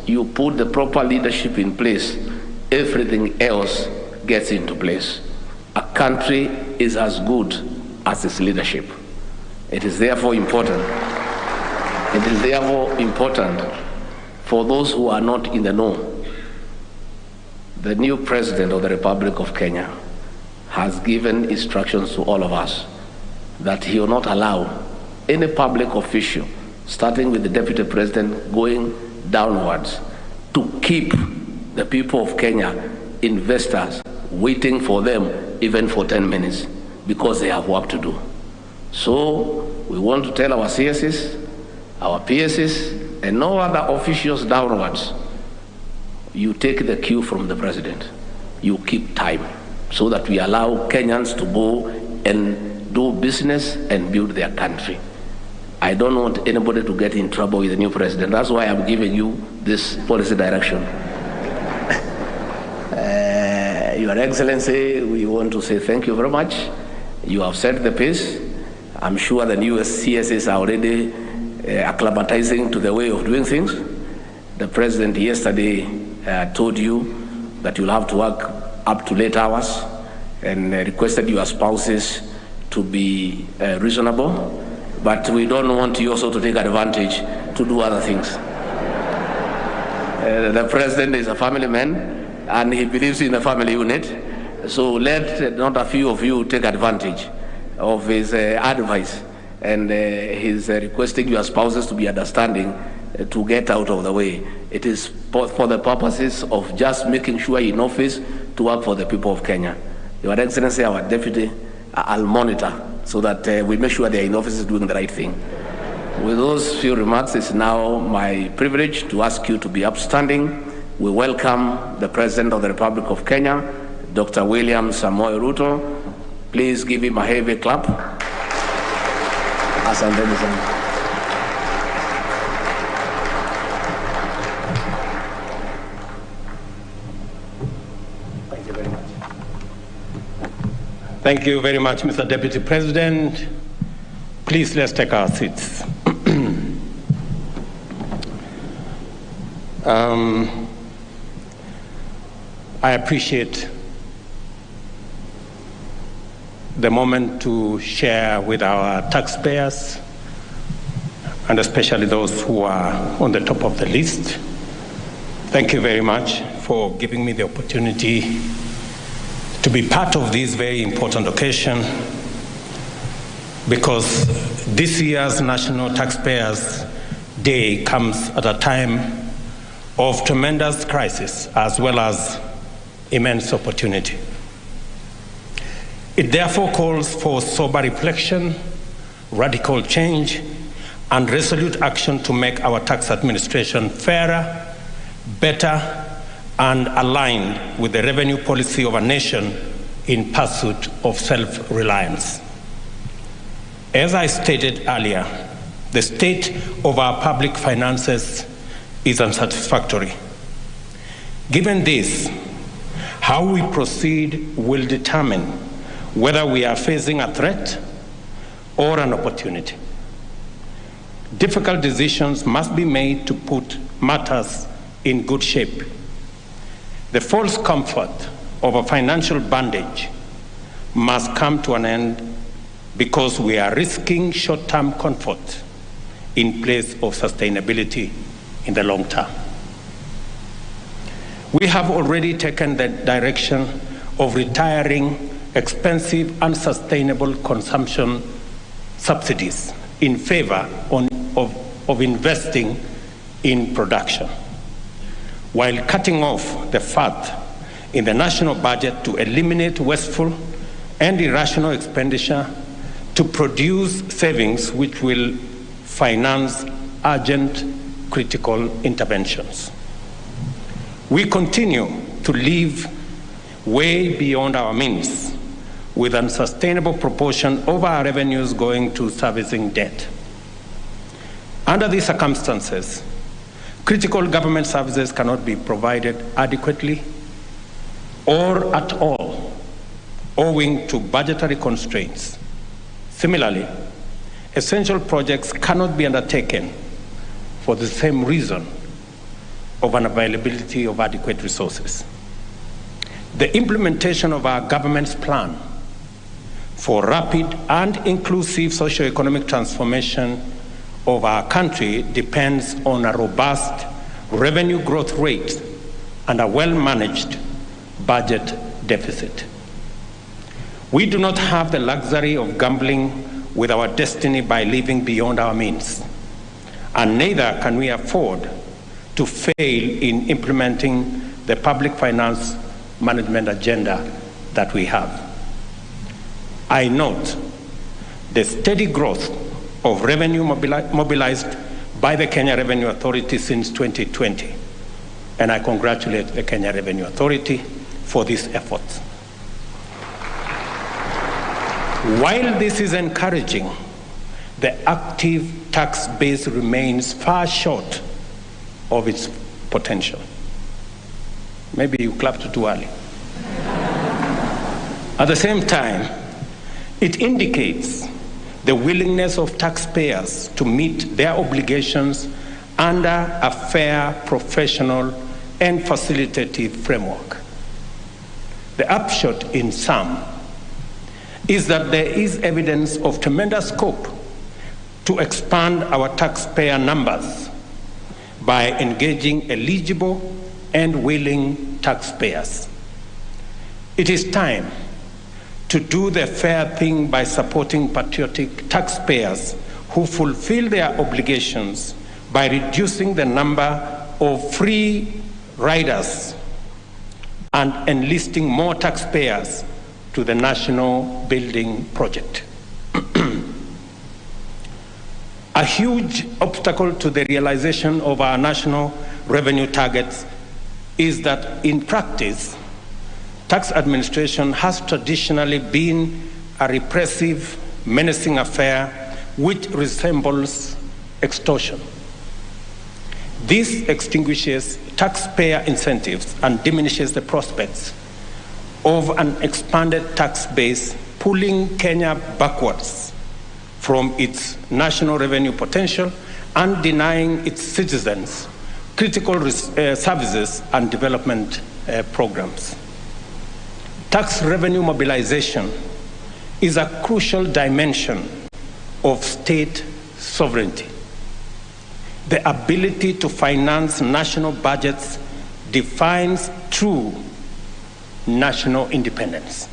you put the proper leadership in place, everything else gets into place. A country is as good as its leadership. It is therefore important. It is therefore important for those who are not in the know. The new President of the Republic of Kenya has given instructions to all of us that he will not allow any public official, starting with the Deputy President going downwards, to keep the people of Kenya, investors, waiting for them even for 10 minutes because they have work to do. So we want to tell our CSs, our PSs, and no other officials downwards, you take the cue from the President. You keep time so that we allow Kenyans to go and do business and build their country. I don't want anybody to get in trouble with the new President. That's why I'm giving you this policy direction. Your Excellency, we want to say thank you very much. You have set the pace. I'm sure the new CSs are already acclimatizing to the way of doing things. The President yesterday told you that you'll have to work up to late hours and requested your spouses to be reasonable, but we don't want you also to take advantage to do other things. The President is a family man and he believes in the family unit, so let not a few of you take advantage of his advice, and he's requesting your spouses to be understanding to get out of the way. It is for the purposes of just making sure in office to work for the people of Kenya. Your Excellency, our Deputy, I'll monitor so that we make sure they're in office doing the right thing. With those few remarks, it's now my privilege to ask you to be upstanding. We welcome the President of the Republic of Kenya, Dr. William Samoei Ruto. Please give him a heavy clap. Asanteni sana. Thank you very much, Mr. Deputy President. Please, let's take our seats. I appreciate the moment to share with our taxpayers, and especially those who are on the top of the list. Thank you very much for giving me the opportunity to be part of this very important occasion, because this year's National Taxpayers Day comes at a time of tremendous crisis as well as immense opportunity. It therefore calls for sober reflection, radical change, and resolute action to make our tax administration fairer, better, and aligned with the revenue policy of a nation in pursuit of self-reliance. As I stated earlier, the state of our public finances is unsatisfactory. Given this, how we proceed will determine whether we are facing a threat or an opportunity. Difficult decisions must be made to put matters in good shape. The false comfort of a financial bandage must come to an end, because we are risking short-term comfort in place of sustainability in the long term. We have already taken the direction of retiring expensive, unsustainable consumption subsidies in favor of investing in production, while cutting off the fat in the national budget to eliminate wasteful and irrational expenditure to produce savings which will finance urgent critical interventions. We continue to live way beyond our means, with an unsustainable proportion of our revenues going to servicing debt. Under these circumstances, critical government services cannot be provided adequately or at all, owing to budgetary constraints. Similarly, essential projects cannot be undertaken for the same reason, of unavailability of adequate resources. The implementation of our government's plan for rapid and inclusive socio-economic transformation of our country depends on a robust revenue growth rate and a well-managed budget deficit. We do not have the luxury of gambling with our destiny by living beyond our means, and neither can we afford to fail in implementing the public finance management agenda that we have. I note the steady growth of revenue mobilized by the Kenya Revenue Authority since 2020, and I congratulate the Kenya Revenue Authority for this effort. While this is encouraging, the active tax base remains far short of its potential. Maybe you clapped too early. At the same time, it indicates the willingness of taxpayers to meet their obligations under a fair, professional, and facilitative framework. The upshot in sum is that there is evidence of tremendous scope to expand our taxpayer numbers by engaging eligible and willing taxpayers. It is time to do the fair thing by supporting patriotic taxpayers who fulfill their obligations by reducing the number of free riders and enlisting more taxpayers to the national building project. A huge obstacle to the realization of our national revenue targets is that in practice, tax administration has traditionally been a repressive, menacing affair which resembles extortion. This extinguishes taxpayer incentives and diminishes the prospects of an expanded tax base, pulling Kenya backwards from its national revenue potential and denying its citizens critical services and development programs. Tax revenue mobilization is a crucial dimension of state sovereignty. The ability to finance national budgets defines true national independence.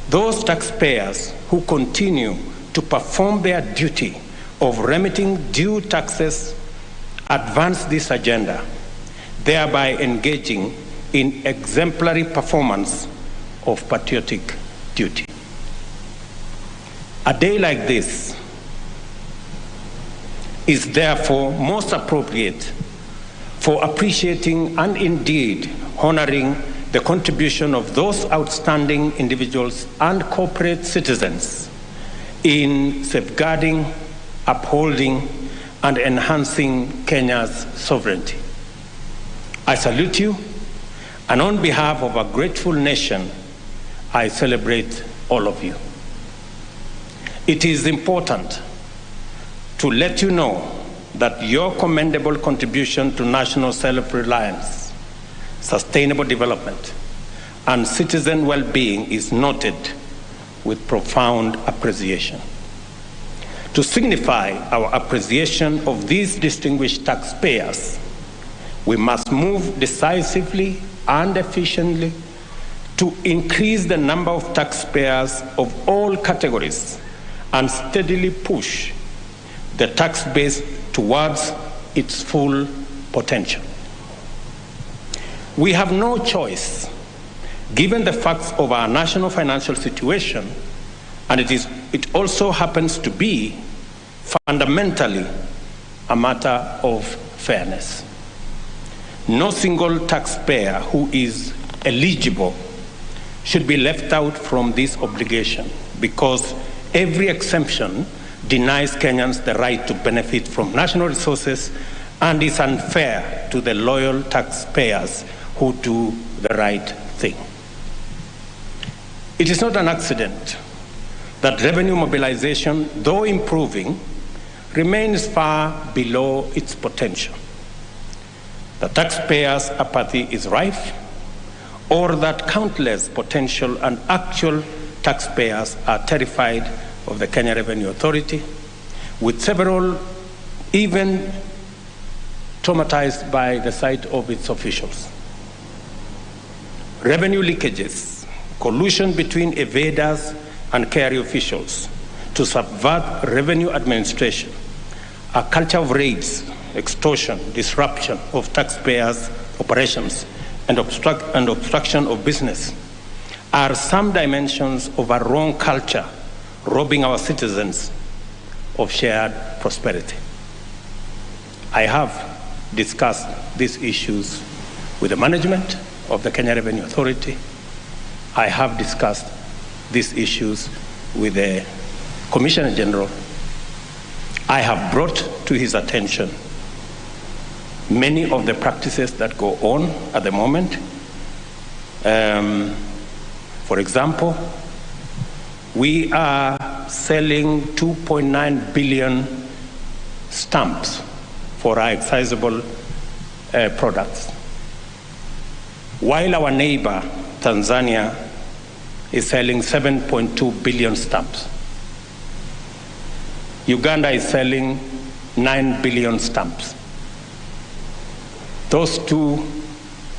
Those taxpayers who continue to perform their duty of remitting due taxes advance this agenda, thereby engaging in exemplary performance of patriotic duty. A day like this is therefore most appropriate for appreciating and indeed honoring the contribution of those outstanding individuals and corporate citizens in safeguarding, upholding, and enhancing Kenya's sovereignty. I salute you, and on behalf of a grateful nation, I celebrate all of you. It is important to let you know that your commendable contribution to national self-reliance, sustainable development, and citizen well-being is noted with profound appreciation. To signify our appreciation of these distinguished taxpayers, we must move decisively and efficiently to increase the number of taxpayers of all categories and steadily push the tax base towards its full potential. We have no choice, given the facts of our national financial situation, and it also happens to be fundamentally a matter of fairness. No single taxpayer who is eligible should be left out from this obligation, because every exemption denies Kenyans the right to benefit from national resources and is unfair to the loyal taxpayers who do the right thing. It is not an accident that revenue mobilization, though improving, remains far below its potential. The taxpayers' apathy is rife, or that countless potential and actual taxpayers are terrified of the Kenya Revenue Authority, with several even traumatized by the sight of its officials. Revenue leakages, collusion between evaders and KRA officials to subvert revenue administration, a culture of raids, extortion, disruption of taxpayers' operations, and obstruction of business are some dimensions of a wrong culture, robbing our citizens of shared prosperity. I have discussed these issues with the management of the Kenya Revenue Authority. I have discussed these issues with the Commissioner General. I have brought to his attention many of the practices that go on at the moment. For example, we are selling 2.9 billion stamps for our excisable products, while our neighbor, Tanzania, is selling 7.2 billion stamps. Uganda is selling 9 billion stamps. Those two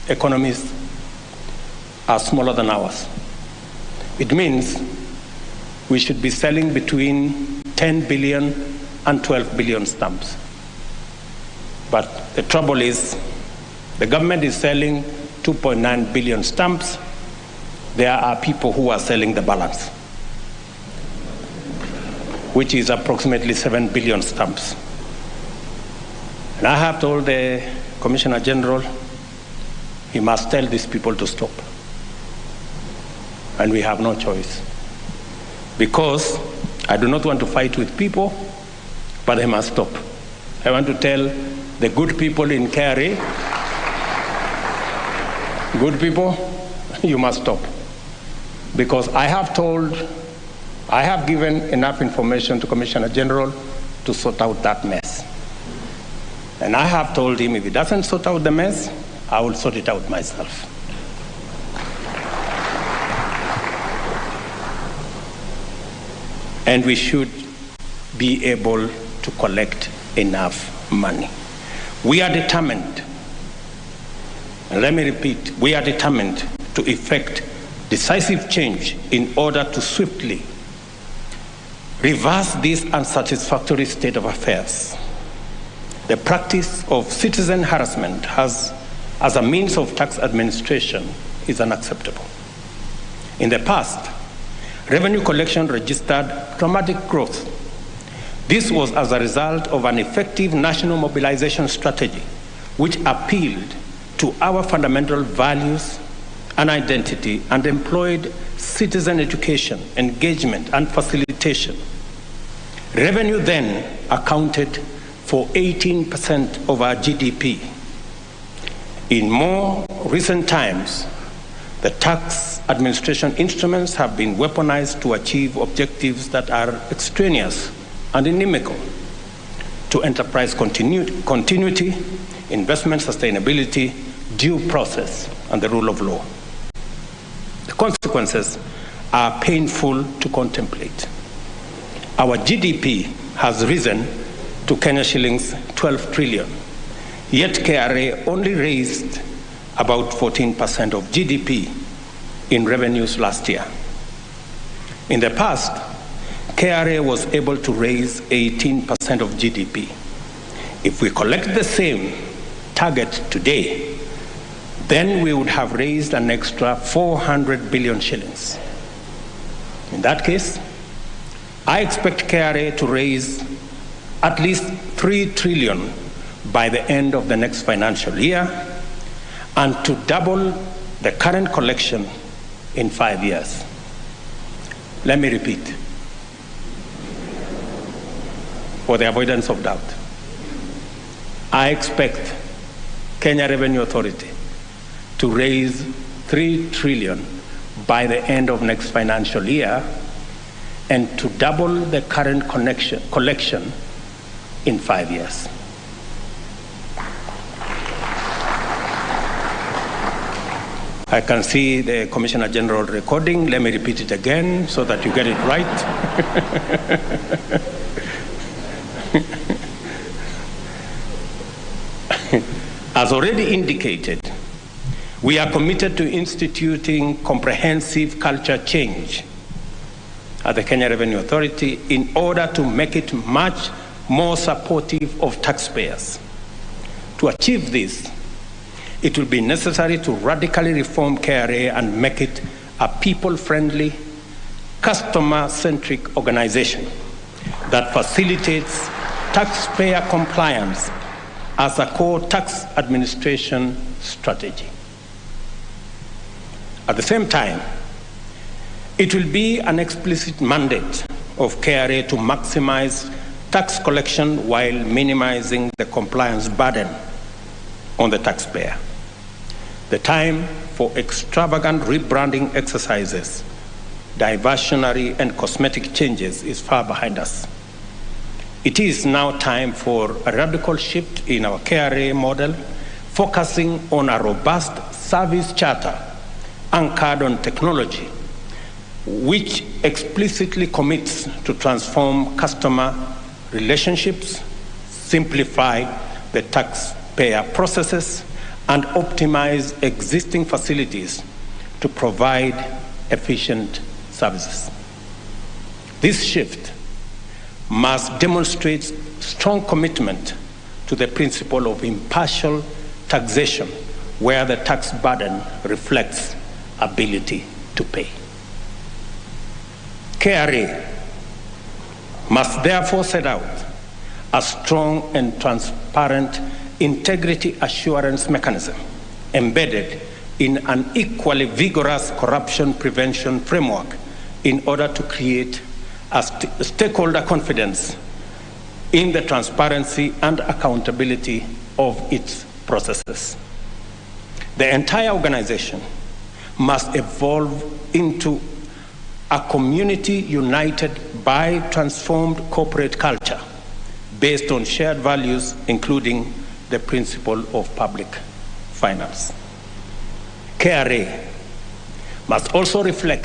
economies are smaller than ours. It means we should be selling between 10 billion and 12 billion stamps. But the trouble is, the government is selling 2.9 billion stamps. There are people who are selling the balance, which is approximately 7 billion stamps. And I have told the Commissioner General he must tell these people to stop. And we have no choice. Because I do not want to fight with people, but they must stop. I want to tell the good people in KRA, good people, you must stop. Because I have given enough information to Commissioner General to sort out that mess. And I have told him if he doesn't sort out the mess, I will sort it out myself. And we should be able to collect enough money. We are determined, and let me repeat, we are determined to effect decisive change in order to swiftly reverse this unsatisfactory state of affairs. The practice of citizen harassment as a means of tax administration is unacceptable. In the past, revenue collection registered dramatic growth. This was as a result of an effective national mobilization strategy which appealed to our fundamental values and identity and employed citizen education, engagement, and facilitation. Revenue then accounted for 18% of our GDP. In more recent times, the tax administration instruments have been weaponized to achieve objectives that are extraneous and inimical to enterprise continuity, investment sustainability, due process, and the rule of law. The consequences are painful to contemplate. Our GDP has risen to Kenya shillings 12 trillion, yet KRA only raised about 14% of GDP in revenues last year. In the past, KRA was able to raise 18% of GDP. If we collect the same target today, then we would have raised an extra 400 billion shillings. In that case, I expect KRA to raise at least 3 trillion by the end of the next financial year and to double the current collection in 5 years. Let me repeat, for the avoidance of doubt. I expect Kenya Revenue Authority to raise 3 trillion by the end of next financial year and to double the current collection in 5 years. I can see the Commissioner General recording. Let me repeat it again so that you get it right. As already indicated, we are committed to instituting comprehensive culture change at the Kenya Revenue Authority in order to make it much more supportive of taxpayers. To achieve this, it will be necessary to radically reform KRA and make it a people-friendly, customer-centric organization that facilitates taxpayer compliance as a core tax administration strategy. At the same time, it will be an explicit mandate of KRA to maximize tax collection while minimizing the compliance burden on the taxpayer. The time for extravagant rebranding exercises, diversionary and cosmetic changes is far behind us. It is now time for a radical shift in our KRA model, focusing on a robust service charter anchored on technology, which explicitly commits to transform customer relationships, simplify the taxpayer processes, and optimize existing facilities to provide efficient services. This shift must demonstrate strong commitment to the principle of impartial taxation, where the tax burden reflects ability to pay. KRA must therefore set out a strong and transparent integrity assurance mechanism embedded in an equally vigorous corruption prevention framework in order to create a stakeholder confidence in the transparency and accountability of its processes. The entire organization must evolve into a community united by transformed corporate culture based on shared values, including the principle of public finance. KRA must also reflect